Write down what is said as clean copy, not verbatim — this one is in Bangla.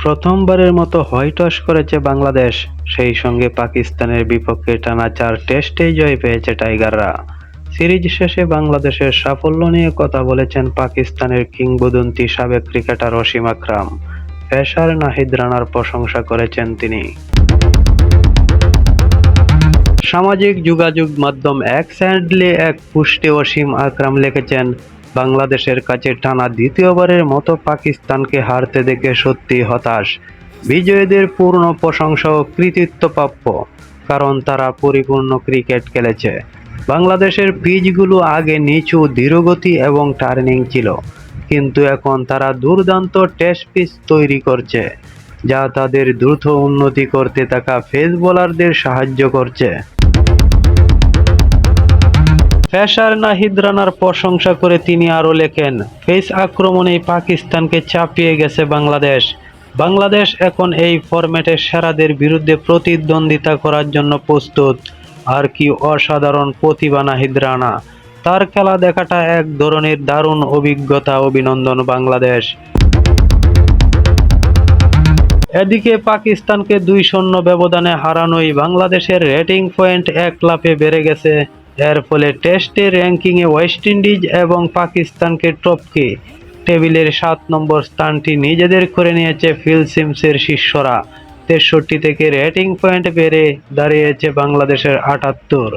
প্রথমবারের মতো হোয়াইট ওয়াশ করেছে বাংলাদেশ, সেই সঙ্গে পাকিস্তানের বিপক্ষে টানা 4 টেস্টেই জয় পেয়েছে টাইগাররা। সিরিজ শেষে বাংলাদেশের সাফল্য নিয়ে কথা বলেছেন পাকিস্তানের কিংবদন্তি সাবেক ক্রিকেটার অসীম আকরাম। পেসার নাহিদ রানার প্রশংসা করেছেন তিনি। সামাজিক যোগাযোগ মাধ্যম এক্স হ্যান্ডলে এক পোস্টে অসীম আকরাম লিখেছেন, বাংলাদেশের কাছে টানা দ্বিতীয়বারের মতো পাকিস্তানকে হারতে দেখে সত্যিই হতাশ। বিজয়ীদের পূর্ণ প্রশংসা ও কৃতিত্ব প্রাপ্য, কারণ তারা পরিপূর্ণ ক্রিকেট খেলেছে। বাংলাদেশের পিচগুলো আগে নিচু, ধীরগতি এবং টার্নিং ছিল, কিন্তু এখন তারা দুর্দান্ত টেস্ট পিচ তৈরি করছে, যা তাদের দ্রুত উন্নতি করতে থাকা পেস বোলারদের সাহায্য করছে। পেসার নাহিদ রানার প্রশংসা করে তিনি আরও লেখেন, পেস আক্রমণেই পাকিস্তানকে চাপিয়ে গেছে বাংলাদেশ। বাংলাদেশ এখন এই ফরম্যাটে সেরাদের বিরুদ্ধে প্রতিদ্বন্দ্বিতা করার জন্য প্রস্তুত। আর কি অসাধারণ প্রতিভা নাহিদ রানা, তার খেলা দেখাটা এক ধরনের দারুণ অভিজ্ঞতা। অভিনন্দন বাংলাদেশ। এদিকে পাকিস্তানকে 2-0 ব্যবধানে হারানোয় বাংলাদেশের রেটিং পয়েন্ট 1 লাফে বেড়ে গেছে। এর ফলে টেস্টে র্যাঙ্কিংয়ে ওয়েস্ট ইন্ডিজ এবং পাকিস্তানকে টপকে টেবিলের 7 নম্বর স্থানটি নিজেদের করে নিয়েছে ফিল সিমসের শিষ্যরা। 63 থেকে রেটিং পয়েন্ট বেড়ে দাঁড়িয়েছে বাংলাদেশের 78।